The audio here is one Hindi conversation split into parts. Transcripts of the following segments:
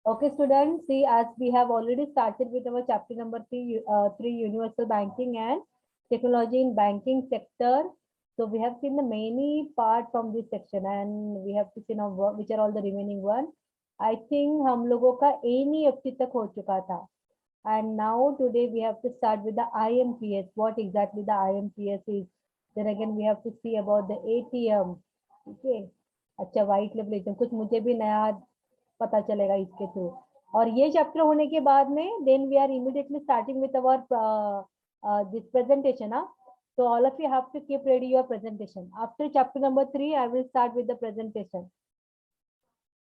Okay, students, see, as we have already started with our chapter number three, universal banking and technology in banking sector. So we have seen the many part from this section, and we have to see now which are all the remaining one. I think हम लोगों का NEFT तक हो चुका था, and now today we have to start with the IMPS. What exactly the IMPS is? Then again we have to see about the ATM. Okay, अच्छा white label ATM कुछ मुझे भी नया पता चलेगा इसके थ्रू। और ये चैप्टर होने के बाद में then we are immediately starting with our this presentation. so all of you have to keep ready your presentation. After chapter number 3 I will start with the presentation.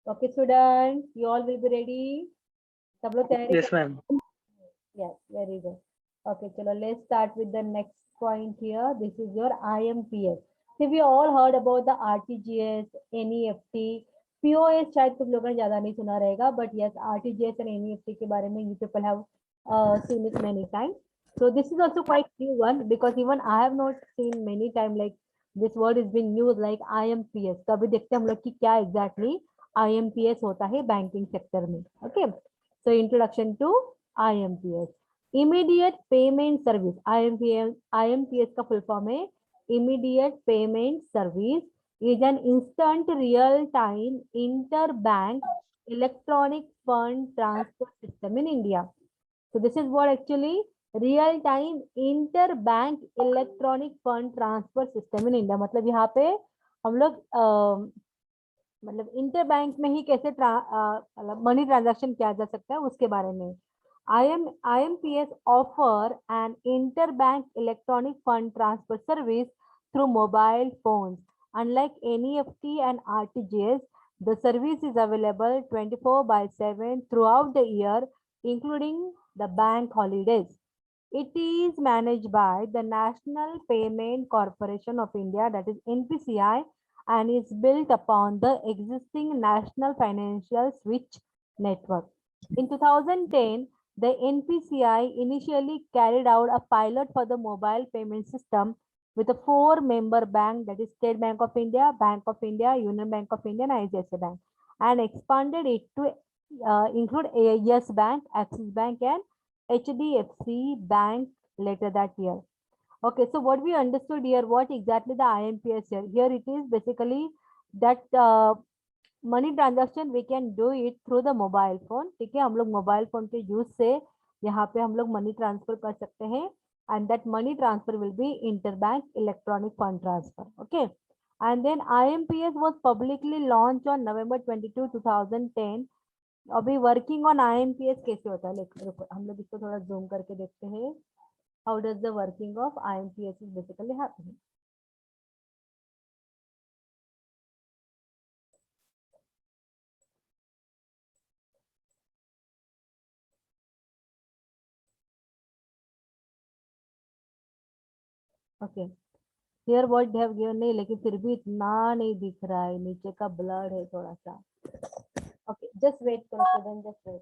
Okay students, you all will be ready? सब लोग तैयारी? Yes, ma'am. Yes, very good. Okay, chalo, let's start with the next point here. This is your IMPS. See, we all heard about the RTGS, NEFT, POS शायद तुम लोगों ने ज्यादा नहीं सुना रहेगा, but yes, RTGS and NEFT के बारे में you people have seen it many times. So this is also quite new one because even I have not seen many time like this word is being used like IMPS. तो अभी देखते हैं हम लोग कि क्या exactly IMPS होता है banking sector में. Okay, so introduction to IMPS. Immediate Payment Service. IMPS का full form है Immediate Payment Service is an instant real-time interbank electronic fund transfer system in India. So this is what actually real-time interbank electronic fund transfer system in India. मतलब यहाँ पे हम लोग मतलब इंटर बैंक में ही कैसे मनी ट्रांजैक्शन किया जा सकता है उसके बारे में। IMPS offer an interbank electronic fund transfer service through mobile phones. Unlike NEFT and RTGS, the service is available 24/7 throughout the year, including the bank holidays. It is managed by the National Payment Corporation of India, that is NPCI, and is built upon the existing National Financial Switch network. In 2010, the NPCI initially carried out a pilot for the mobile payment system with a 4-member bank, that is State Bank of India, Bank of India, Union Bank of India, and ICICI Bank, and expanded it to include Yes Bank, Axis Bank, and HDFC Bank later that year. Okay, so what we understood here, what exactly the IMPS here? Here it is basically that money transaction we can do it through the mobile phone. ठीक है, हम लोग मोबाइल फोन के यूज से यहाँ पे हम लोग मनी ट्रांसफर कर सकते हैं, and that money transfer will be interbank electronic fund transfer. Okay, and then IMPS was publicly launched on November 22, 2010. अभी वर्किंग ऑन IMPS कैसे होता है, हम लोग इसको थोड़ा जूम करके देखते हैं. How does the working of IMPS is basically happening? Okay, here what they have given नहीं, लेकिन फिर भी इतना नहीं दिख रहा है, नीचे का ब्लर है थोड़ा सा. Okay, just wait for a second, just wait.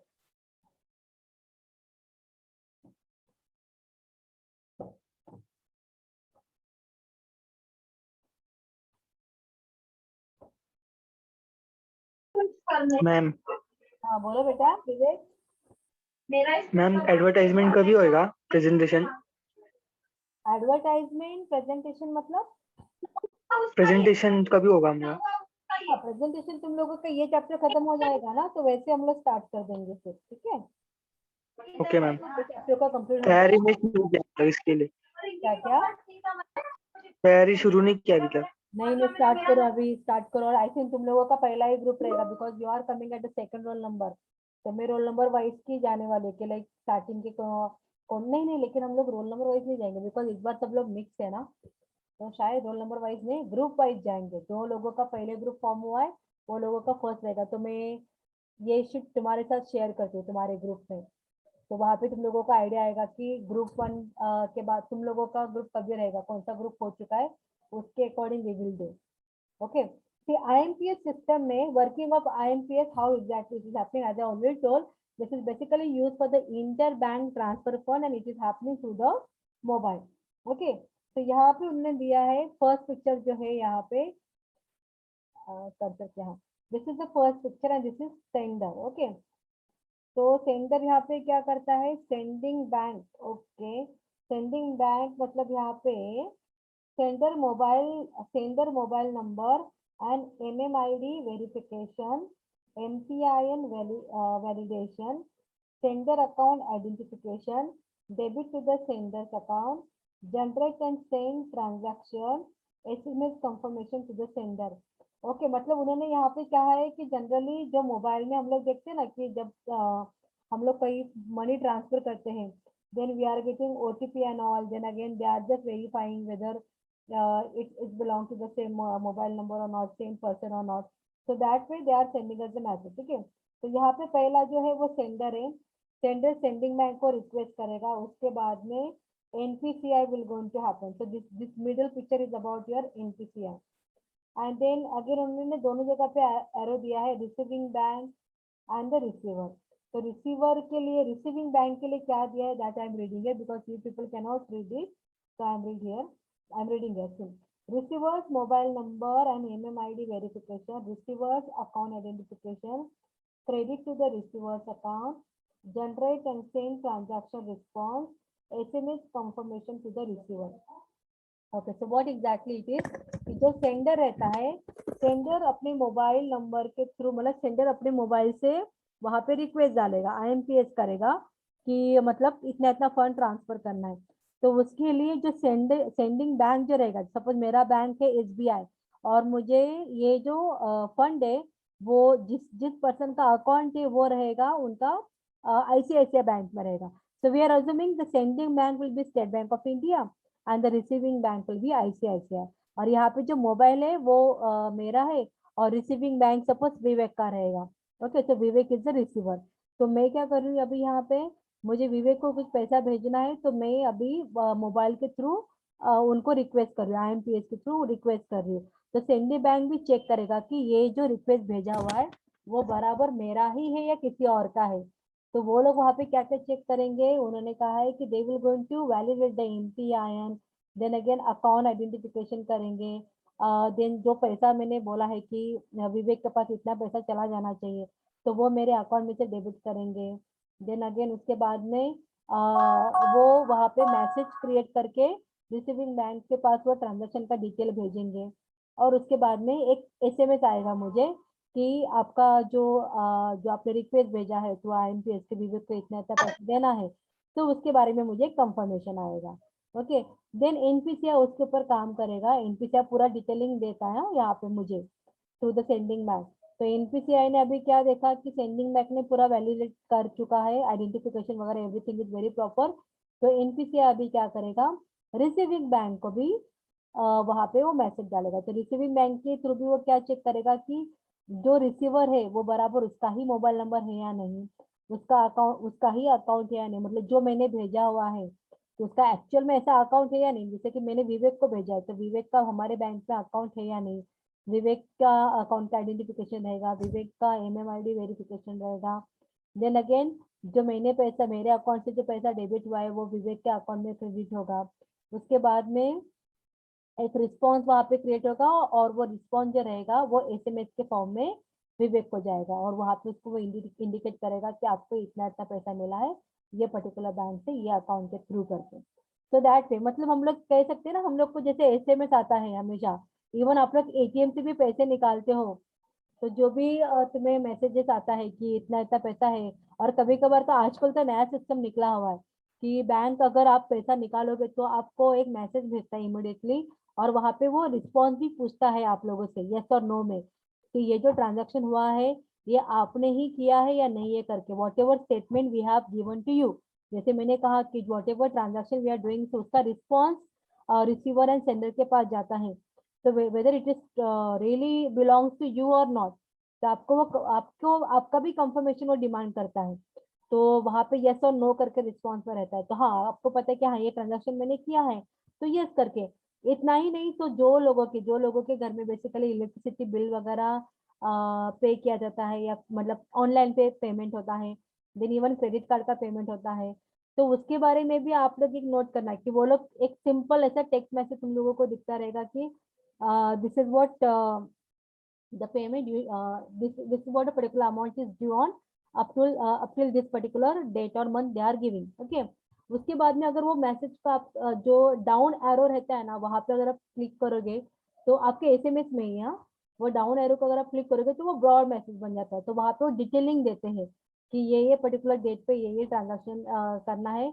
Ma'am हाँ बोलो बेटा विवेक. मैम एडवर्टाइजमेंट कभी होएगा प्रेजेंटेशन? एडवर्टाइजमेंट प्रेजेंटेशन मतलब प्रेजेंटेशन कभी होगा हम लोग? प्रेजेंटेशन तुम लोगों का ये चैप्टर खत्म हो जाएगा ना, तो वैसे हम लोग स्टार्ट कर देंगे फिर. ठीक है, ओके मैम. चैप्टर का कंप्लीट तैयारी नहीं शुरू किया इसके लिए? क्या क्या तैयारी शुरू नहीं किया अभी तक? नहीं स्टार्ट करो, अभी स्टार्ट करो. और आई थिंक तुम लोगों का पहला ही ग्रुप रहेगा because you are coming at the second roll number. तो मैं रोल नंबर वाइज की जाने वाले के लाइक स्टार्टिंग के कौन नहीं, लेकिन हम लोग रोल नंबर वाइज नहीं जाएंगे बिकॉज इस बार सब लोग मिक्स है ना, तो शायद रोल नंबर वाइज नहीं ग्रुप वाइज जाएंगे. जो लोगों का पहले ग्रुप फॉर्म हुआ है वो लोगों का फर्स्ट रहेगा. तो मैं ये शीट तुम्हारे साथ शेयर करती हूँ तुम्हारे ग्रुप में, तो वहां पे तुम लोगों को आइडिया आएगा कि ग्रुप 1 के बाद तुम लोगों का ग्रुप कभी रहेगा, कौन सा ग्रुप हो चुका है, उसके according we will do. Okay. See, IMPS system में working of IMPS, how exactly it is happening, as I already told, this is basically used for the interbank transfer fund and it is happening through the mobile. Okay. तो यहाँ पे उन्होंने दिया है फर्स्ट पिक्चर जो है यहाँ पे कर्सर क्या है. This is the first picture and this is sender. Okay. तो सेंडर यहाँ पे क्या करता है, sending bank, okay, sending bank मतलब यहाँ पे sender mobile number and MMID verification, MPIN validation, sender account identification, debit to the sender's account, generate and send transaction, SMS confirmation to the sender. Okay मतलब उन्होंने यहाँ पे क्या है कि जनरली जो मोबाइल में हम लोग देखते हैं ना कि जब हम लोग कहीं मनी ट्रांसफर करते हैं, then we are getting OTP and all, then again they are just verifying whether it belongs to the same mobile number or not, same person or not. So that way they are sending us the message. ठीक है, तो यहाँ पे पहला जो है वो सेंडर है, सेंडर सेंडिंग बैंक को रिक्वेस्ट करेगा, उसके बाद में NPCI will going to happen. So this middle picture is about your NPCI. And then again उन्होंने दोनों जगह पे एरो दिया है, receiving bank and the receiver. तो रिसीवर के लिए, रिसीविंग बैंक के लिए क्या दिया है, दैट आई एम रीडिंग है because you people can not read it, so I'm reading here. So, receiver's mobile number and MMID verification, receiver's account identification, credit to the receiver's account, generate and send transaction response, SMS confirmation to the receiver. Okay, so what exactly it is? कि जो सेंडर रहता है, सेंडर अपने मोबाइल नंबर के थ्रू, मतलब सेंडर अपने मोबाइल से वहां पे रिक्वेस्ट डालेगा, IMPS करेगा कि मतलब इतना इतना फंड ट्रांसफर करना है. तो उसके लिए जो सेंडिंग बैंक जो रहेगा, सपोज मेरा बैंक है SBI और मुझे ये जो फंड है वो जिस जिस पर्सन का अकाउंट है वो रहेगा उनका ICICI बैंक में रहेगा. So we are assuming the sending bank will be State Bank of India and the receiving bank will be ICICI. और यहाँ पे जो मोबाइल है वो मेरा है और रिसीविंग बैंक सपोज विवेक का रहेगा. ओके, तो विवेक इज द रिसीवर. तो मैं क्या कर रही हूँ अभी यहाँ पे, मुझे विवेक को कुछ पैसा भेजना है तो मैं अभी मोबाइल के थ्रू उनको रिक्वेस्ट कर रही हूँ, IMPS के थ्रू रिक्वेस्ट कर रही हूँ. तो सेंडिंग बैंक भी चेक करेगा कि ये जो रिक्वेस्ट भेजा हुआ है वो बराबर मेरा ही है या किसी और का है. तो वो लोग वहाँ पे क्या क्या चेक करेंगे, उन्होंने कहा है कि they will going to validate the MPIN, then again account identification करेंगे, देन जो पैसा मैंने बोला है कि विवेक के पास इतना पैसा चला जाना चाहिए तो वो मेरे अकाउंट में से डेबिट करेंगे. देन अगेन उसके बाद में वो वहाँ पे मैसेज क्रिएट करके रिसीविंग बैंक के पास वो ट्रांजेक्शन का डिटेल भेजेंगे और उसके बाद में एक SMS आएगा मुझे कि आपका जो आपने रिक्वेस्ट भेजा है तो IMPS के विवेक को इतना इतना पैसा देना है, तो उसके बारे में मुझे कंफर्मेशन आएगा. ओके, देन NPCI उसके ऊपर काम करेगा. NPCI पूरा डिटेलिंग देता है यहाँ पे मुझे थ्रू द सेंडिंग बैंक. तो NPCI ने अभी क्या देखा कि सेंडिंग बैंक ने पूरा वैलिडेट कर चुका है, आइडेंटिफिकेशन वगैरह एवरीथिंग इज वेरी प्रॉपर. तो NPCI अभी क्या करेगा, रिसीविंग बैंक को भी वहां पे वो मैसेज डालेगा. तो रिसीविंग बैंक के थ्रू भी वो क्या चेक करेगा कि जो रिसीवर है वो बराबर उसका ही मोबाइल नंबर है या नहीं, उसका ही अकाउंट है या नहीं, मतलब जो मैंने भेजा हुआ है तो उसका एक्चुअल में ऐसा अकाउंट है या नहीं. जैसे कि मैंने विवेक को भेजा है तो विवेक का हमारे बैंक में अकाउंट है या नहीं, विवेक का अकाउंट का आइडेंटिफिकेशन रहेगा, विवेक का MMID वेरिफिकेशन रहेगा. देन अगेन जो मैंने पैसा, मेरे अकाउंट से जो पैसा डेबिट हुआ है वो विवेक के अकाउंट में क्रेडिट होगा. उसके बाद में एक रिस्पॉन्स वहां पे क्रिएट होगा और वो रिस्पॉन्स जो रहेगा वो SMS के फॉर्म में विवेक को जाएगा और वहां पे उसको वो इंडिकेट करेगा कि आपको इतना इतना पैसा मिला है ये पर्टिकुलर बैंक से ये अकाउंट के थ्रू करके. तो दैट वे मतलब हम लोग कह सकते हैं ना, हम लोग को जैसे SMS आता है हमेशा, इवन आप लोग ATM से भी पैसे निकालते हो तो जो भी तुम्हें मैसेजेस आता है कि इतना इतना पैसा है. और कभी कभार तो आजकल तो नया सिस्टम निकला हुआ है कि बैंक अगर आप पैसा निकालोगे तो आपको एक मैसेज भेजता है इमिडिएटली और वहां पे वो रिस्पॉन्स भी पूछता है आप लोगों से यस और नो में कि ये जो ट्रांजैक्शन हुआ है ये आपने ही किया है या नहीं, ये करके whatever statement we have given to you. जैसे मैंने कहा कि whatever transaction we are doing तो उसका रिस्पॉन्स रिसीवर एंड सेंडर के पास जाता है. तो whether it is really belongs to you और नॉट, तो आपको आपका भी कंफर्मेशन वो डिमांड करता है. तो वहां पे यस और नो करके रिस्पॉन्स में रहता है. तो हाँ आपको पता है कि हाँ ये ट्रांजैक्शन मैंने किया है तो यस करके. इतना ही नहीं तो जो लोगों के घर में बेसिकली इलेक्ट्रिसिटी बिल वगैरह पे किया जाता है या मतलब ऑनलाइन पे पेमेंट होता है, देन इवन क्रेडिट कार्ड का पेमेंट होता है, तो उसके बारे में भी आप लोग एक नोट करना है कि वो लोग एक सिंपल ऐसा टेक्स्ट मैसेज तुम लोगों को दिखता रहेगा कि this is what the payment you this is what a particular amount is due on up till this particular date or month they are giving. Okay, उसके बाद में अगर वो मैसेज का आप जो डाउन एरो रहता है ना, वहां पे अगर आप क्लिक करोगे तो आपके एसएमएस में ही, हाँ, वो डाउन एरो को अगर आप क्लिक करोगे तो वो ब्रॉड मैसेज बन जाता है। तो वहां पे वो डिटेलिंग देते हैं कि ये पर्टिकुलर डेट पे ये ट्रांजैक्शन करना है,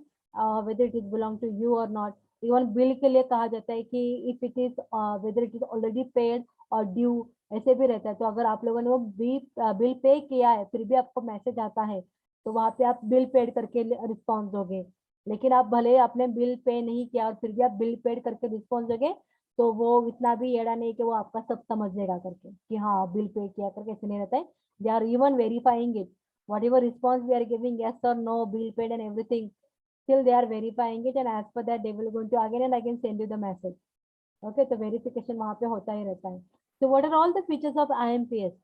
whether it is belong to you or not. Even bill के लिए कहा जाता है कि if it is whether it is already paid और ड्यू, ऐसे भी रहता है। तो अगर आप लोगों ने वो बिल पे किया है फिर भी आपको मैसेज आता है तो वहां पे आप बिल पेड करके रिस्पॉन्स दोगे। लेकिन आप भले आपने बिल पे नहीं किया और फिर भी आप बिल पेड करके रिस्पॉन्स दोगे तो वो इतना भी एड़ा नहीं कि वो आपका सब समझ लेगा करके कि हाँ बिल पे किया करके, ऐसे नहीं रहता है। They are even verifying it, whatever response we are giving, yes और no, bill paid and everything, still they are verifying it, and as per that they will going to again and again send you the message. Okay, तो वेरिफिकेशन वहां पे होता ही रहता है। So what are all the features of IMPS?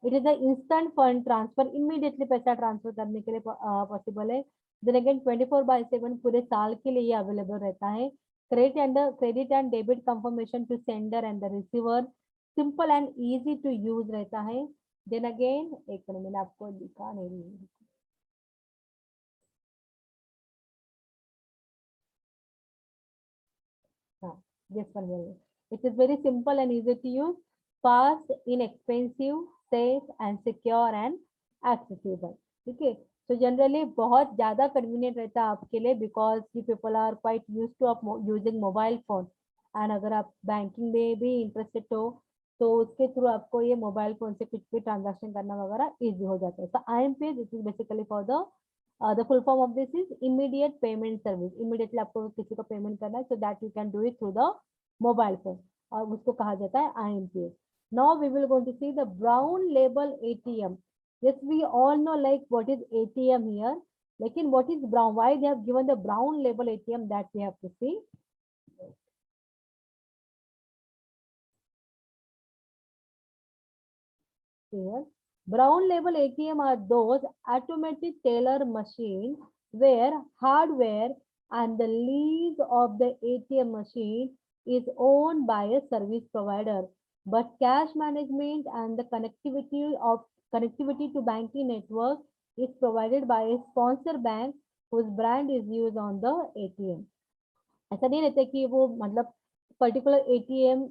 It is a instant fund transfer, immediately पैसा ट्रांसफर करने के लिए पॉसिबल है। Then again 24/7 पूरे साल के लिए ये अवेलेबल रहता है। Credit and debit confirmation to sender and the receiver, simple and easy to use रहता है। देन अगेन एक मिनट, मैंने आपको दिखा नहीं रही, हाँ, this one here. It is very simple and easy to use, fast, inexpensive, safe and secure and accessible. ठीक है, तो जनरली बहुत ज्यादा कन्वीनियंट रहता है आपके लिए because you people are quite use to of using mobile phone. And अगर आप बैंकिंग में भी इंटरेस्टेड हो तो उसके थ्रू आपको ये मोबाइल फोन से कुछ भी ट्रांजैक्शन करना वगैरह इजी हो जाता है। तो IMPS it is basically for the full form of this is immediate payment service. Immediately आपको किसी को पेमेंट करना है so that you can do it through the mobile phone, और उसको कहा जाता है IMPS. Now we will going to see the brown label ATM. Yes, we all know like what is ATM here. लेकिन what is brown? Why they have given the brown label ATM, that we have to see. Here, brown label ATM are those automatic teller machine where hardware and the lease of the ATM machine is owned by a service provider, but cash management and the connectivity to banking network is provided by a sponsor bank whose brand is used on the ATM. ऐसा नहीं रहता कि वो मतलब पर्टिकुलर एटीएम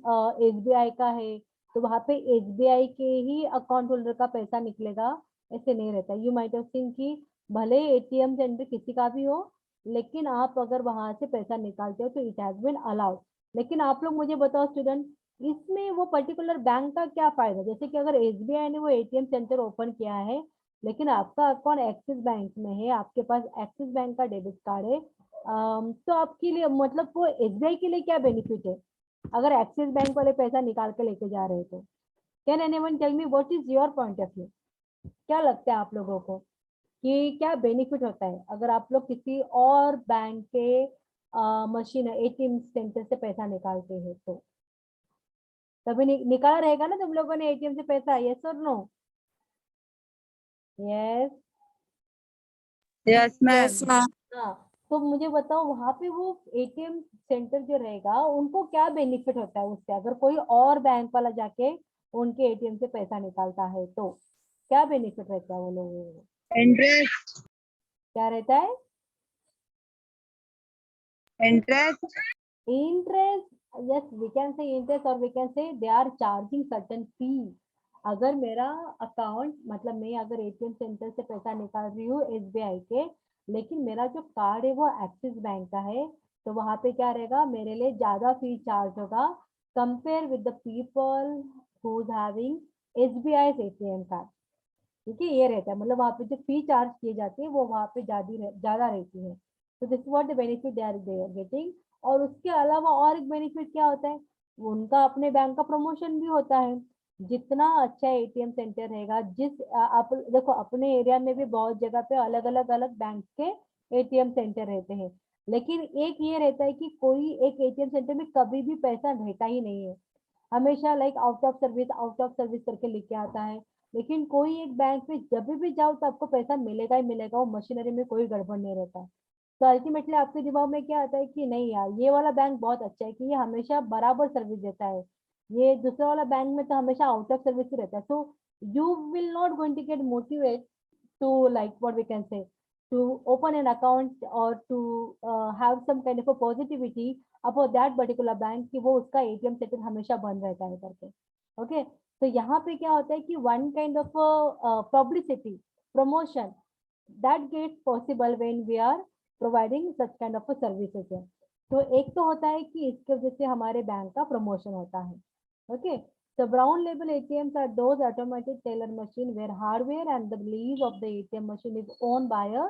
एसबीआई का है तो वहां पे एसबीआई के ही अकाउंट होल्डर का पैसा निकलेगा, ऐसे नहीं रहता। यू माइट हैव सीन कि भले एटीएम सेंटर किसी का भी हो लेकिन आप अगर वहां से पैसा निकालते हो तो इट हैज बीन अलाउड। लेकिन आप लोग मुझे बताओ स्टूडेंट, इसमें वो पर्टिकुलर बैंक का क्या फायदा? जैसे कि अगर एसबीआई ने वो एटीएम सेंटर ओपन किया है लेकिन आपका अकाउंट एक्सिस बैंक में है, आपके पास एक्सिस बैंक का डेबिट कार्ड है, तो आपके लिए मतलब वो एसबीआई के लिए क्या बेनिफिट है अगर एक्सिस बैंक वाले पैसा निकाल के लेके जा रहे हैं तो? Can anyone tell me what is your point of view? क्या लगता है आप लोगों को कि क्या बेनिफिट होता है अगर आप लोग किसी और बैंक के मशीन एटीएम सेंटर से पैसा निकालते हैं तो? तभी निकाला रहेगा ना तुम लोगों ने एटीएम से पैसा, यस और नो? यस। Yes ma'am. हाँ, तो मुझे बताओ वहां पे वो एटीएम सेंटर जो रहेगा उनको क्या बेनिफिट होता है उससे अगर कोई और बैंक वाला जाके उनके एटीएम से पैसा निकालता है तो क्या बेनिफिट रहता है वो लोगों को? इंटरेस्ट। क्या रहता है? Interest. Interest, yes we can say interest और we can say they are charging certain fee. अगर मेरा अकाउंट मतलब मैं अगर एटीएम सेंटर से पैसा निकाल रही हूँ एसबीआई के लेकिन मेरा जो कार्ड है वो एक्सिस बैंक का है तो वहां पे क्या रहेगा, मेरे लिए ज्यादा फी चार्ज होगा compare with the people who is having SBI ATM card. ठीक है, ये रहता है मतलब वहां पे जो फी चार्ज किए जाते हैं वो वहां पे ज्यादा रहती है। तो this what the benefit they are getting. और उसके अलावा और एक बेनिफिट क्या होता है, उनका अपने बैंक का प्रमोशन भी होता है। जितना अच्छा एटीएम सेंटर रहेगा, आप देखो अपने एरिया में भी बहुत जगह पे अलग बैंक के एटीएम सेंटर रहते हैं लेकिन एक ये रहता है कि कोई एक एटीएम सेंटर में कभी भी पैसा रहता ही नहीं है, हमेशा लाइक आउट ऑफ सर्विस करके लिख के आता है। लेकिन कोई एक बैंक में जब भी जाओ तो आपको पैसा मिलेगा ही मिलेगा, वो मशीनरी में कोई गड़बड़ नहीं रहता। तो अल्टीमेटली आपके दिमाग में क्या आता है कि नहीं यार ये वाला बैंक बहुत अच्छा है कि ये हमेशा बराबर सर्विस देता है, ये दूसरा वाला बैंक में तो हमेशा आउट ऑफ सर्विस ही रहता है। So you will not going to get motivate to, like what we can say, to open an account or to have some kind of a positivity about that particular bank कि वो उसका ATM सेटल हमेशा बंद रहता है करके. Okay, तो यहाँ पे क्या होता है कि one kind of publicity promotion that gets possible when we are providing such kind of a services है. तो एक तो होता है कि इसके वजह से हमारे बैंक का प्रमोशन होता है. Okay, so brown label ATMs are those automated teller machine where hardware and the lease of the ATM machine is owned by a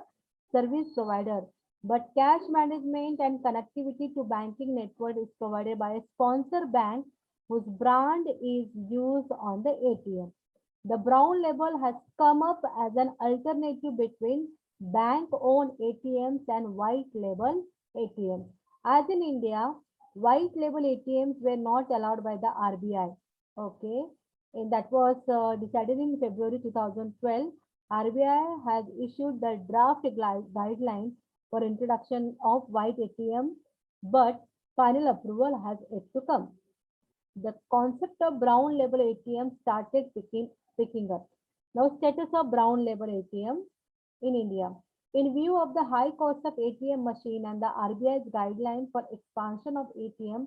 service provider, but cash management and connectivity to banking network is provided by a sponsor bank whose brand is used on the ATM. The brown label has come up as an alternative between bank-owned ATMs and white label ATMs. As in India, white label ATMs were not allowed by the RBI. Okay, and that was decided in February 2012. RBI has issued the draft guidelines for introduction of white ATM, but final approval has yet to come. The concept of brown label ATM started picking up. Now, status of brown label ATM in India. In view of the high cost of ATM machine and the RBI's guideline for expansion of ATM,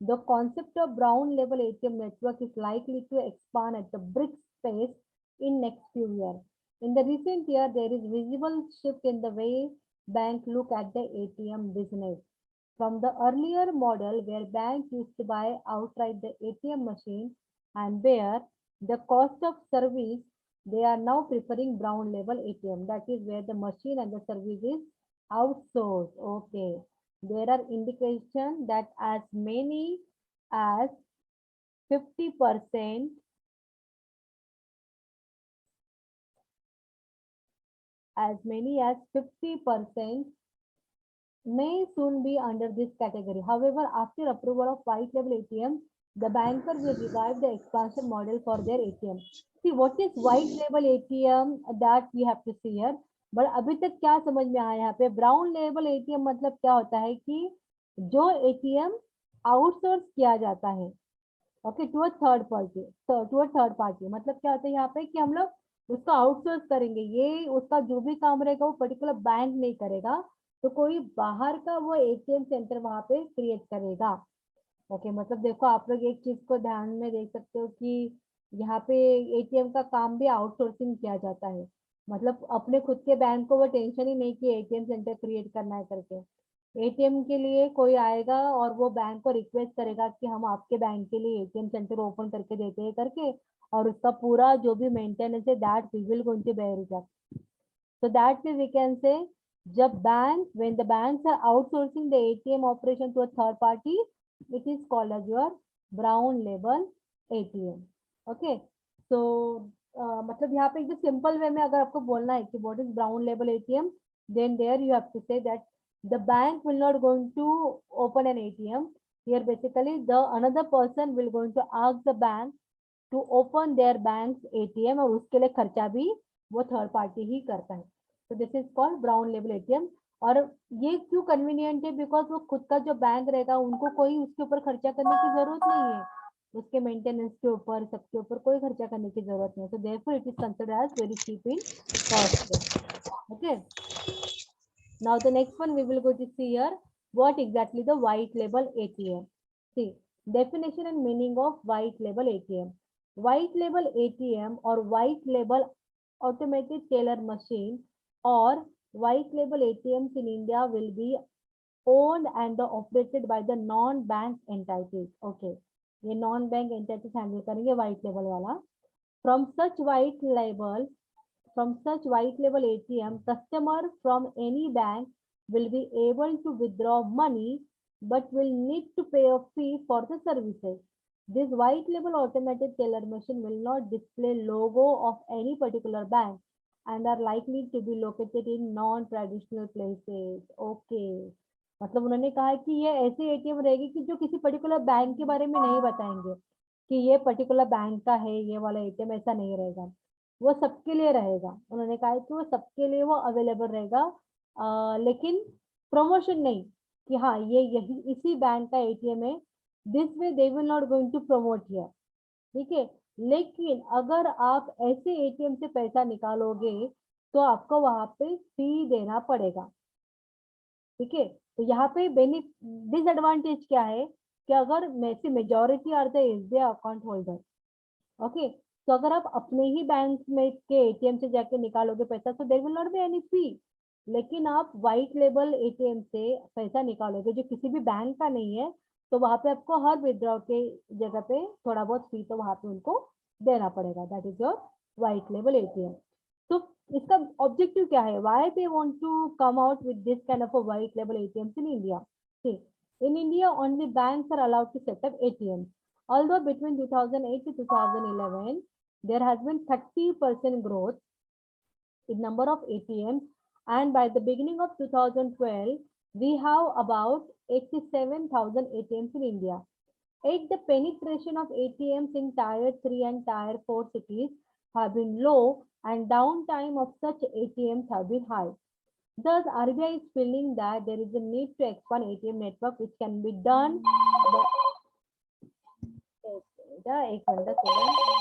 the concept of brown label ATM network is likely to expand at the BRICS pace in next few years. In the recent year, there is visible shift in the way banks look at the ATM business. From the earlier model where banks used to buy outright the ATM machine and bear the cost of service, they are now preferring brown label ATM. That is where the machine and the service is outsourced. Okay. There are indications that as many as 50% may soon be under this category. However, after approval of white label ATM, the banker will revive the expansion model for their ATM. See, what is white label ATM? That we have to see here. But अभी तक क्या समझ में आया यहाँ पे? ब्राउन लेबल ATM मतलब क्या होता है कि जो ATM आउटसोर्स किया जाता है, okay, to a third party. मतलब क्या होता है यहाँ पे कि हम लोग उसको आउटसोर्स करेंगे, ये उसका जो भी काम रहेगा वो पर्टिकुलर बैंक नहीं करेगा, तो कोई बाहर का वो ATM सेंटर वहां पे क्रिएट करेगा. ओके, मतलब देखो आप लोग एक चीज को ध्यान में देख सकते हो कि यहाँ पे ATM का काम भी आउटसोर्सिंग किया जाता है. मतलब अपने खुद के बैंक को वो टेंशन ही नहीं कि ATM सेंटर क्रिएट करना है करके. ATM के लिए कोई आएगा और वो बैंक को रिक्वेस्ट करेगा कि हम आपके बैंक के लिए ATM सेंटर ओपन करके देते हैं करके, और उसका पूरा जो भी मेंटेनेंस है that we will going to bear it up. So that way we can say, when the banks are outsourcing the ATM operation to a third party, it is called as your brown label ATM. Okay, so मतलब यहाँ पे एकदम सिंपल वे में अगर आपको बोलना है कि what is brown label ATM, then there you have to say that the bank will not going to open an ATM. Here basically another person will going to ask the bank to open their bank's ATM, और उसके लिए खर्चा भी वो थर्ड पार्टी ही करता है. तो this is called brown label ATM. और ये क्यों कन्वीनियंट है? बिकॉज वो खुद का जो बैंक रहेगा उनको कोई उसके ऊपर खर्चा करने की जरूरत नहीं है, उसके मेंटेनेंस के ऊपर सबके ऊपर कोई खर्चा करने की जरूरत नहीं है. तो therefore it is considered as very cheap in cost. Okay, now the next one we will go to see here what exactly the white label ATM. See, definition and meaning of white label ATM. White label ATM or white label automated teller machine or white label ATMs in India will be owned and operated by the non-bank entities. Okay, ये non-bank entities handle करेंगे white label वाला. From such white label ATM, customer from any bank will be able to withdraw money but will need to pay a fee for the services. This white label automated teller machine will not display logo of any particular bank and are likely to be located in non-traditional places. Okay, मतलब उन्होंने कहा है कि ये ऐसे ATM रहेगी कि जो किसी पर्टिकुलर बैंक के बारे में नहीं बताएंगे कि ये पर्टिकुलर बैंक का है ये वाला ATM, ऐसा नहीं रहेगा. वो सबके लिए रहेगा. उन्होंने कहा है कि वो सबके लिए वो अवेलेबल रहेगा, लेकिन प्रमोशन नहीं कि हाँ ये यही इसी बैंक का ATM है. This way they will not going to promote here. ठीक है, लेकिन अगर आप ऐसे ATM से पैसा निकालोगे तो आपको वहां पे फी देना पड़ेगा। ठीक है, तो यहाँ पे डिसएडवांटेज क्या है कि अगर majority are the SBI account holder, okay, तो अगर आप अपने ही बैंक में के एटीएम से जाके निकालोगे पैसा तो there will not be any fee. लेकिन आप व्हाइट लेबल एटीएम से पैसा निकालोगे जो किसी भी बैंक का नहीं है, तो वहां पे आपको हर विड्रॉ के जगह पे थोड़ा बहुत फी तो वहां पे उनको देना पड़ेगा। That is your white label ATM. तो इसका ऑब्जेक्टिव क्या है, why they want to come out with this kind of a white label ATMs in India? In India, only banks are allowed to set up ATMs. Although between 2008 to 2011, there has been 30% growth in number of ATMs, and by the beginning of 2012, we have about 87,000 ATMs in India. Yet the penetration of ATMs in Tier 3 and Tier 4 cities have been low, and downtime of such ATMs have been high. Thus, RBI is feeling that there is a need to expand ATM network, which can be done. एक मिनट सुनो।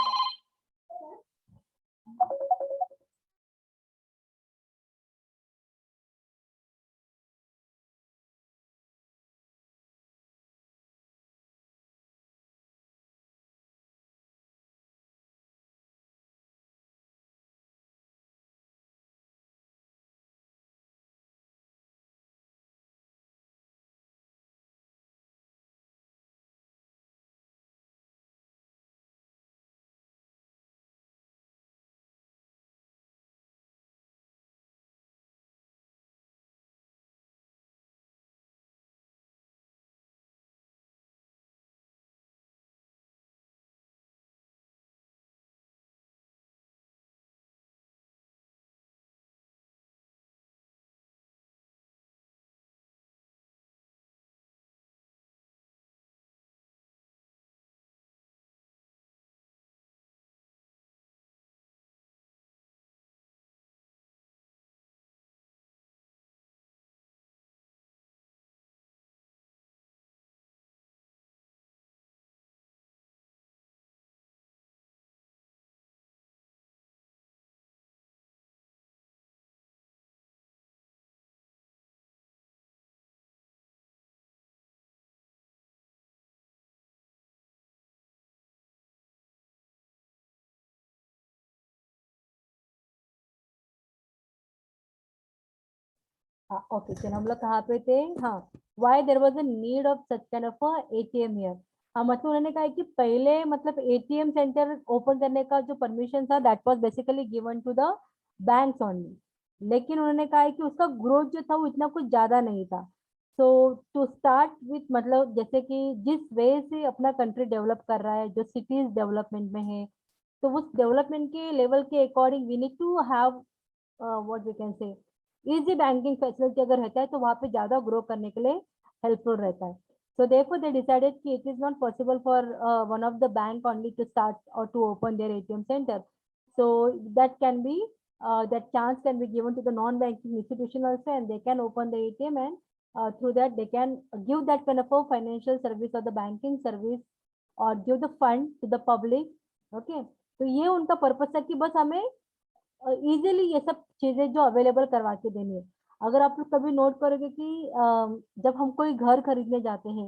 हाँ, ओके, चलो हम लोग कहाँ पे थे? हाँ, why there was a need of such kind of ATM here. हाँ, मतलब उन्होंने कहा कि पहले मतलब एटीएम सेंटर ओपन करने का जो परमिशन था that was basically given to the banks only. लेकिन उन्होंने कहा है कि उसका ग्रोथ जो था वो इतना कुछ ज्यादा नहीं था। सो टू स्टार्ट विथ, मतलब जैसे कि जिस वे से अपना कंट्री डेवलप कर रहा है, जो सिटीज डेवलपमेंट में है, तो उस डेवलपमेंट के लेवल के according we need to have what we can say easy banking facility अगर रहता है तो वहाँ पे ज्यादा ग्रो करने के लिए हेल्पफुल रहता है। सो therefore they decided कि it is not possible for one of the bank only to start or to open their ATM center. So that can be that chance can be given to the non-banking institution also, and they can open the ATM, and through that they can give that kind of a financial service or the banking service or give the fund to the public. Okay, तो ये उनका पर्पस है कि बस हमें इजीली ये सब चीजें जो अवेलेबल करवा के देनी है। अगर आप लोग कभी नोट करोगे कि जब हम कोई घर खरीदने जाते हैं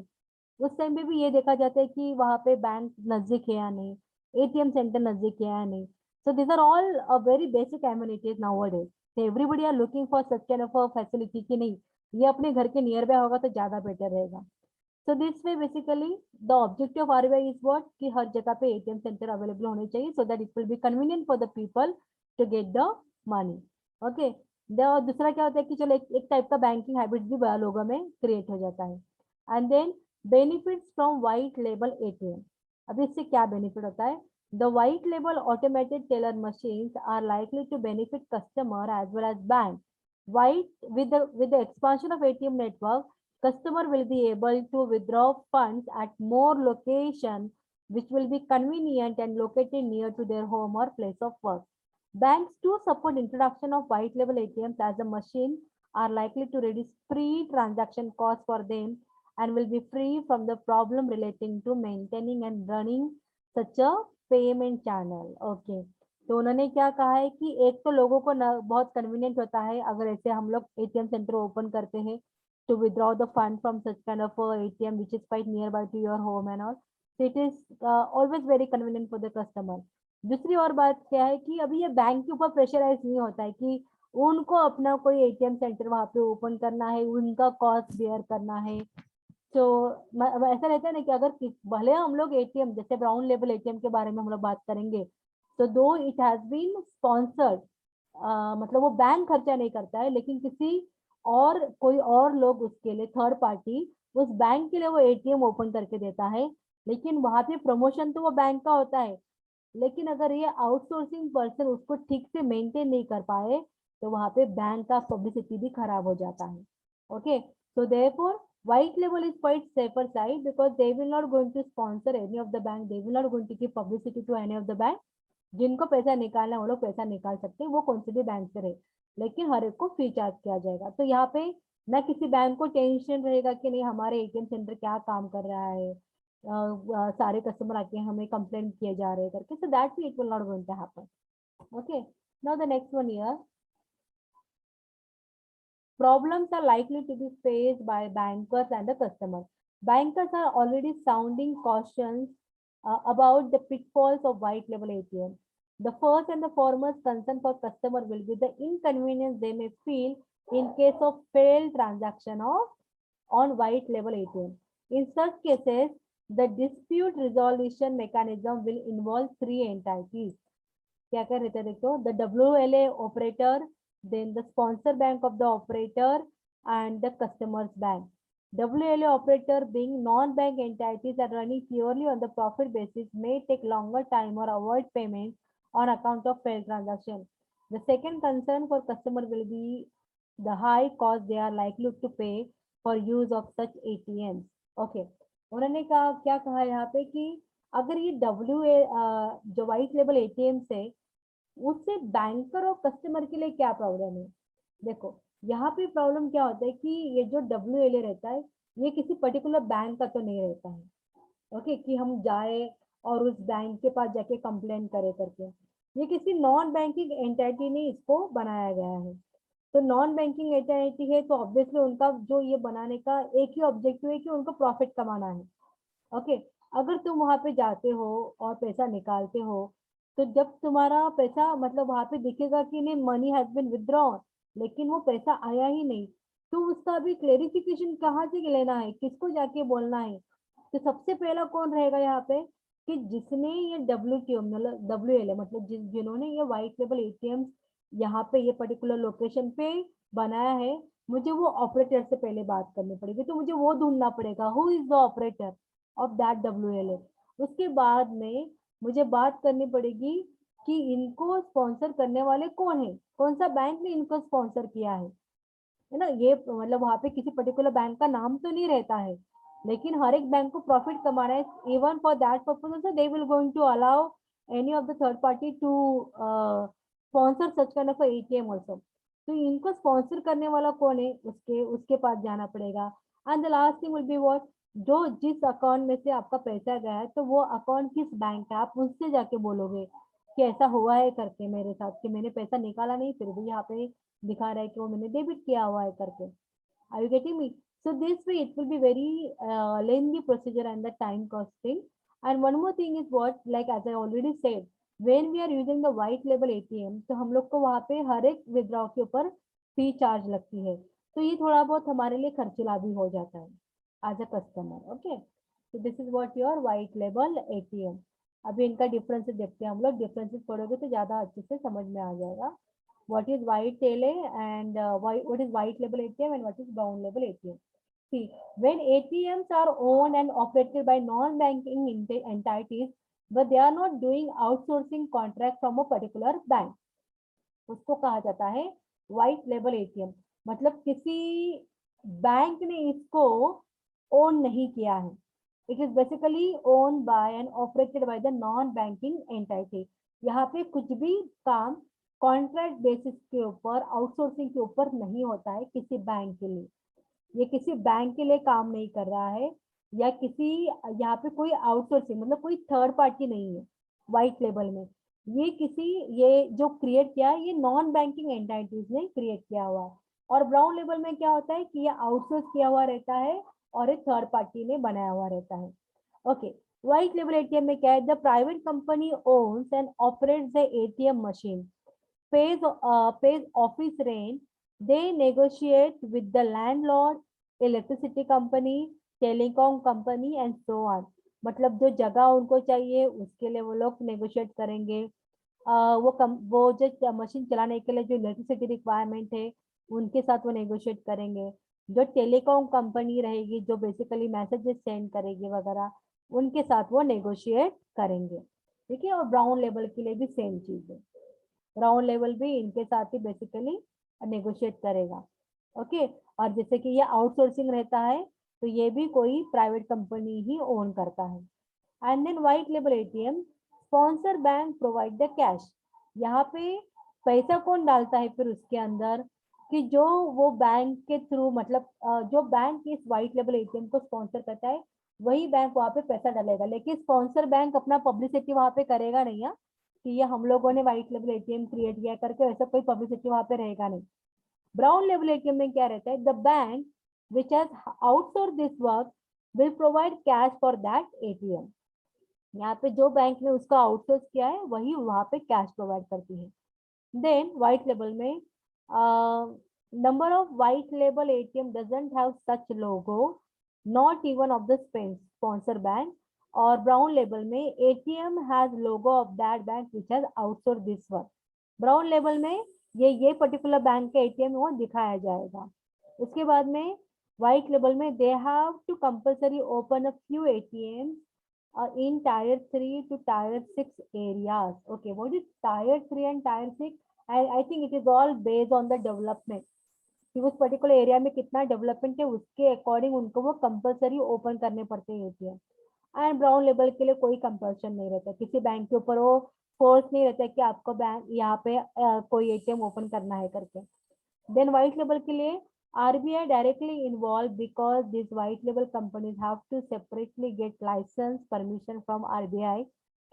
उस टाइम पे भी ये देखा जाता है कि वहाँ पे बैंक नजदीक है या नहीं, एटीएम सेंटर नजदीक है या नहीं। So this are all very basic amenities nowadays. Everybody are looking for such kind of facility कि नहीं, ये अपने घर के नियर बाय होगा तो ज्यादा बेटर रहेगा। So this way basically the objective of RBI is what कि हर जगह पे एटीएम सेंटर अवेलेबल होने चाहिए so that it will be convenient for the people to get the money. Okay, दूसरा क्या होता है कि चलो एक टाइप का बैंकिंग हैबिट भी बड़ा लोगों में क्रिएट हो जाता है। And then benefits from white label ATM. अब इससे क्या बेनिफिट होता है? The white label automated teller machines are likely to benefit customer as well as bank. White with the expansion of ATM network, customer will be able to withdraw funds at more location, which will be convenient and located near to their home or place of work. Banks too support introduction of white label ATMs as a machine are likely to reduce pre-transaction costs for them and will be free from the problem relating to maintaining and running such a payment channel. Okay. तो उन्होंने क्या कहा है कि एक तो लोगों को न बहुत कन्वीनियंट होता है अगर ऐसे हम लोग एटीएम सेंटर ओपन करते हैं to withdraw the fund from such kind of a ATM which is quite nearby to your home and all. So it is always very convenient for the customer. दूसरी और बात क्या है कि अभी ये बैंक के ऊपर प्रेशराइज नहीं होता है कि उनको अपना कोई एटीएम सेंटर वहां पे ओपन करना है, उनका कॉस्ट बेयर करना है। तो ऐसा रहता है ना कि अगर भले हम लोग एटीएम जैसे ब्राउन लेवल एटीएम के बारे में हम लोग बात करेंगे, तो दो इट हैज बीन स्पॉन्सर्ड, मतलब वो बैंक खर्चा नहीं करता है, लेकिन किसी और कोई और लोग उसके लिए थर्ड पार्टी उस बैंक के लिए वो एटीएम ओपन करके देता है, लेकिन वहां पे प्रमोशन तो वो बैंक का होता है। लेकिन अगर ये आउटसोर्सिंग पर्सन उसको ठीक से मेंटेन नहीं कर पाए तो वहां पे बैंक का पब्लिसिटी भी खराब हो जाता है। Okay, so therefore white label is quite safer side because they will not going to sponsor any of the bank, they will not going to give publicity to any of the bank। जिनको पैसा निकालना है वो लोग पैसा निकाल सकते हैं, वो कौन से भी बैंक से रहे, लेकिन हर एक को फ्री चार्ज किया जाएगा। तो यहाँ पे ना किसी बैंक को टेंशन रहेगा कि नहीं हमारे एटीएम सेंटर क्या काम कर रहा है, सारे कस्टमर आके हमें कंप्लेंट किए जा रहे हैं करके। So that it will not going to happen. Okay, now the next one here, problems are likely to be faced by bankers and the customer. Bankers are already sounding cautions about the pitfalls of white label ATM. The first and the foremost concern for customer will be the inconvenience they may feel in case of failed transaction of on white label ATM. In such cases, the dispute resolution mechanism will involve three entities. क्या क्या रहता है देखो, the WLA operator, then the sponsor bank of the operator and the customer's bank. WLA operator being non-bank entities are running purely on the profit basis may take longer time or avoid payment on account of failed transaction. The second concern for customer will be the high cost they are likely to pay for use of such ATMs. Okay, उन्होंने कहा क्या कहा यहाँ पे कि अगर ये जो व्हाइट लेवल एटीएम से उससे बैंकर और कस्टमर के लिए क्या प्रॉब्लम है। देखो यहाँ पे प्रॉब्लम क्या होता है कि ये जो WLA रहता है ये किसी पर्टिकुलर बैंक का तो नहीं रहता है। ओके, कि हम जाए और उस बैंक के पास जाके कंप्लेन करे करके, ये किसी नॉन बैंकिंग एंटिटी ने इसको बनाया गया है। तो नॉन बैंकिंग एंटिटी है तो ऑब्वियसली उनका जो ये बनाने का एक ही ऑब्जेक्टिव है कि उनको प्रॉफिट कमाना है। ओके, अगर तुम वहां पे जाते हो और पैसा निकालते हो तो जब तुम्हारा पैसा मतलब वहां पे दिखेगा कि नहीं मनी हैज बीन विथड्रॉन, लेकिन वो पैसा आया ही नहीं, तो उसका भी क्लेरिफिकेशन कहाँ से लेना है, किसको जाके बोलना है। तो सबसे पहला कौन रहेगा यहाँ पे कि जिसने ये WTO मतलब WLA मतलब जिन्होंने ये व्हाइट लेवल एटीएम यहाँ पे ये पर्टिकुलर लोकेशन पे बनाया है, मुझे वो ऑपरेटर से पहले बात करनी पड़ेगी। तो मुझे वो ढूंढना पड़ेगा who is the operator of that WLA। उसके बाद में मुझे बात करनी पड़ेगी कि इनको स्पॉन्सर करने वाले कौन है, कौन सा बैंक ने इनको स्पॉन्सर किया है ना। ये मतलब वहां पे किसी पर्टिकुलर बैंक का नाम तो नहीं रहता है, लेकिन हर एक बैंक को प्रॉफिट कमाना है। Even for that purpose also they will going to allow any of the third party to sponsor such kind of ATM also. तो इनको स्पॉन्सर करने वाला कौन है, उसके उसके पास जाना पड़ेगा। And the last thing will be what, जो जिस अकाउंट में से आपका पैसा गया है तो वो अकाउंट किस बैंक का, आप उससे जाके बोलोगे कि ऐसा हुआ है करके मेरे साथ कि मैंने पैसा निकाला नहीं फिर भी यहाँ पे दिखा रहा है कि वो मैंने डेबिट किया हुआ है करके। Are you getting me? So this way it will be very lengthy procedure and the time costing. And one more thing is what, like as I already said, when we are using the white label ATM, तो हम लोग को वहाँ पे हर एक विड्रॉ के ऊपर फी चार्ज लगती है, तो ये थोड़ा बहुत हमारे लिए खर्चीला भी हो जाता है as a customer. Okay, so this is what your white label ATM। अभी इनका डिफरेंसेस देखते हैं हम लोग, डिफरेंसेस पढ़ोगे तो ज्यादा अच्छे से समझ में आ जाएगा। What is white LA and what is white label ATM and what is brown label ATM. See, when ATMs are owned and operated by non-banking entities, but they are not doing outsourcing contract from a particular bank, उसको कहा जाता है white label ATM। मतलब किसी बैंक ने इसको ओन नहीं किया है, it is basically owned by and operated by the non-banking entity। यहाँ पे कुछ भी काम कॉन्ट्रैक्ट बेसिस के ऊपर आउटसोर्सिंग के ऊपर नहीं होता है किसी बैंक के लिए। ये किसी बैंक के लिए काम नहीं कर रहा है या किसी यहाँ पे कोई आउटसोर्सिंग मतलब कोई थर्ड पार्टी नहीं है व्हाइट लेबल में। ये जो क्रिएट किया है ये नॉन बैंकिंग एंटाइटीज ने क्रिएट किया हुआ है। और ब्राउन लेबल में क्या होता है कि ये आउटसोर्स किया हुआ रहता है और एक थर्ड पार्टी ने बनाया हुआ रहता है। ओके, व्हाइट लेबल एटीएम में क्या है, the private company ons and operates the ATM machine, pays office rent, they negotiate with the landlord, electricity company, telecom company and so on। मतलब जो जगह उनको चाहिए उसके लिए वो लोग नेगोशिएट करेंगे। वो जो मशीन चलाने के लिए जो इलेक्ट्रिसिटी रिक्वायरमेंट है उनके साथ वो नेगोशिएट करेंगे। जो टेलीकॉम कंपनी रहेगी जो बेसिकली मैसेजेस सेंड करेगी वगैरह उनके साथ वो नेगोशिएट करेंगे। ठीक है, और ब्राउन लेबल के लिए भी सेम चीज है, ब्राउन लेवल भी इनके साथ ही बेसिकली नेगोशिएट करेगा। ओके, और जैसे कि ये आउटसोर्सिंग रहता है तो ये भी कोई प्राइवेट कंपनी ही ओन करता है। And then white label ATM, sponsor bank provide the cash. यहाँ पे पैसा कौन डालता है फिर उसके अंदर, कि जो वो बैंक के थ्रू मतलब जो बैंक इस व्हाइट लेबल एटीएम को स्पॉन्सर करता है वही बैंक वहाँ पे पैसा डालेगा, लेकिन स्पॉन्सर बैंक अपना पब्लिसिटी वहाँ पे करेगा नहीं है कि ये हम लोगों ने व्हाइट लेबल एटीएम क्रिएट किया करके, वैसा कोई पब्लिसिटी वहाँ पे रहेगा नहीं। ब्राउन लेबल एटीएम में क्या रहता है, the bank which has outsource this work will provide cash for that ATM. यहाँ पे जो बैंक ने उसका आउटसोर्स किया है वही वहाँ पे कैश प्रोवाइड करती है। देन व्हाइट लेबल में number of white label ATM doesn't have such logo, not even of the sponsor bank। और ब्राउन लेबल में ATM has logo of that bank which has outsourced this work। Brown label में ये पर्टिकुलर बैंक का ATM वो दिखाया जाएगा। उसके बाद में व्हाइट लेबल में they have to compulsory open a few ATMs in tier 3 to tier 6 areas। Okay, what is tier 3 and tier 6? I think it is all based on the development कि उस पर्टिकुलर एरिया में कितना डेवलपमेंट है उसके अकॉर्डिंग उनको वो कंपलसरी ओपन करने पड़ते हैं एटीएम। एंड ब्राउन लेबल के लिए कोई कंपल्शन नहीं रहता, किसी बैंक के ऊपर वो फोर्स नहीं रहता कि आपको बैंक यहाँ पे कोई एटीएम ओपन करना है करके। देन व्हाइट लेबल के लिए RBI directly involved because these white label companies have to separately get license permission from RBI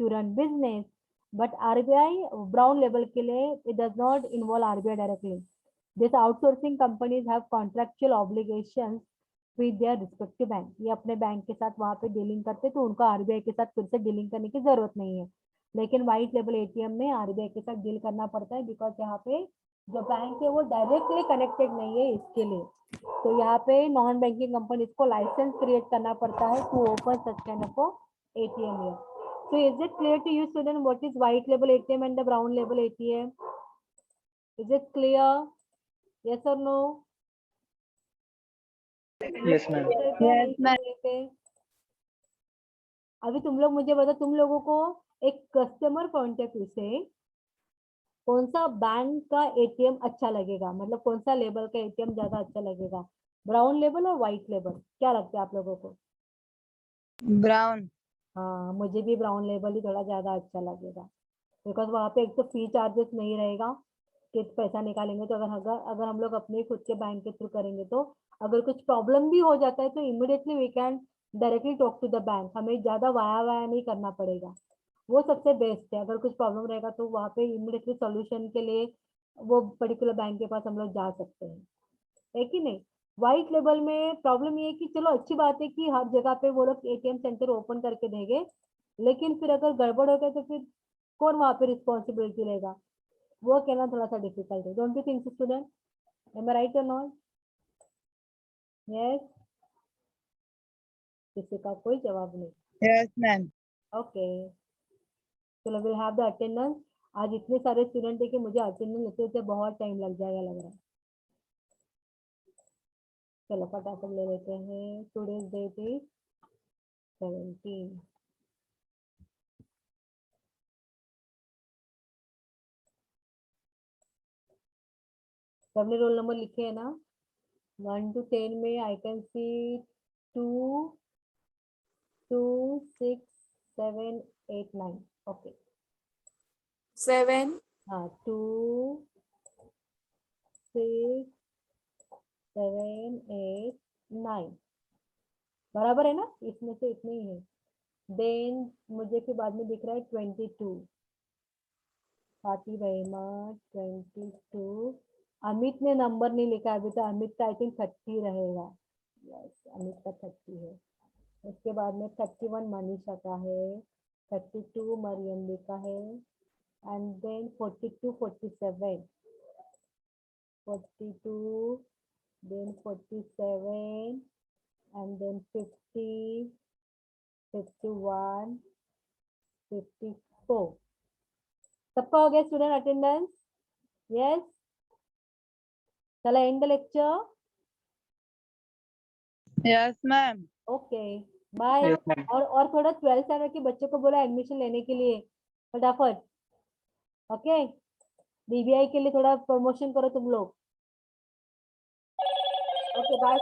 to run business, but RBI brown label के लिए it does not involve RBI directly। These outsourcing companies have contractual obligations with their respective bank। ये अपने बैंक के साथ वहाँ पे डीलिंग करते तो उनको RBI के साथ फिर से डीलिंग करने की जरूरत नहीं है, लेकिन व्हाइट लेबल एटीएम में RBI के साथ डील करना पड़ता है बिकॉज यहाँ पे जो बैंक है वो डायरेक्टली कनेक्टेड नहीं है इसके लिए। तो यहाँ पे नॉन बैंकिंग कंपनी को लाइसेंस क्रिएट करना पड़ता है to open such kind of ATM here. So is it clear to you student what is white label ATM and the brown label ATM? Is it clear? Yes or no? Yes ma'am। Yes, ma'am। अभी तुम लोग मुझे बताओ, तुम लोगों को एक कस्टमर पॉइंट ऑफ व्यू से कौन सा बैंक का एटीएम अच्छा लगेगा, मतलब कौन सा लेबल का एटीएम ज्यादा अच्छा लगेगा, ब्राउन लेबल और व्हाइट लेबल, क्या लगता है आप लोगों को? ब्राउन। हाँ, मुझे भी ब्राउन लेबल ही थोड़ा ज्यादा अच्छा लगेगा बिकॉज वहाँ पे एक तो फी चार्जेस नहीं रहेगा कि पैसा निकालेंगे तो अगर हम लोग अपने खुद के बैंक के थ्रू करेंगे तो अगर कुछ प्रॉब्लम भी हो जाता है तो immediately we can directly talk to the bank, हमें ज्यादा वाया नहीं करना पड़ेगा। वो सबसे बेस्ट है, अगर कुछ प्रॉब्लम रहेगा तो वहाँ पे इमिडिएटली सॉल्यूशन के लिए वो पर्टिकुलर बैंक के पास हम लोग जा सकते हैं, है कि नहीं? व्हाइट लेबल में प्रॉब्लम ये है कि चलो अच्छी बात है कि हर जगह पे वो लोग एटीएम सेंटर ओपन करके देंगे, लेकिन फिर अगर गड़बड़ हो गया तो फिर कौन वहाँ पे रिस्पॉन्सिबिलिटी लेगा, वो कहना थोड़ा सा डिफिकल्ट है। Don't you think student? Am I right or not? Yes, किसी का कोई जवाब नहीं? Yes, ma'am। ओके, चलो विल हैव द अटेंडेंस। आज इतने सारे स्टूडेंट है कि मुझे अटेंडेंस लेते लेते बहुत टाइम लग जाएगा लग रहा है। चलो फटाफट ले लेते हैं। Today's date is 17। सबने रोल नंबर लिखे है ना? 1 to 10 में आई कैन सी 2 2 6 7 8 9। ओके, 7 हाँ 2 6 7 8 9 बराबर है ना, इसमें से इतने ही है। देन मुझे फिर बाद में दिख रहा है 22। फातिब अहमद 22। अमित ने नंबर नहीं लिखा अभी, तो अमित का आई थिंक 30 रहेगा। यस, अमित का 30 है। उसके बाद में 31 मनीषा का है, 32 मरियम दी का है, and then 42, 47, 42, then 47, and then 50, 51, 54. सबका हो गया स्टूडेंट अटेंडेंस? यस, चला and the lecture. Yes, ma'am. Okay, bye. Yes, ma'am. और थोड़ा 12th स्टैंडर्ड के बच्चों को बोला एडमिशन लेने के लिए फटाफट। ओके, बीबीआई के लिए थोड़ा प्रमोशन करो तुम लोग। Okay, bye.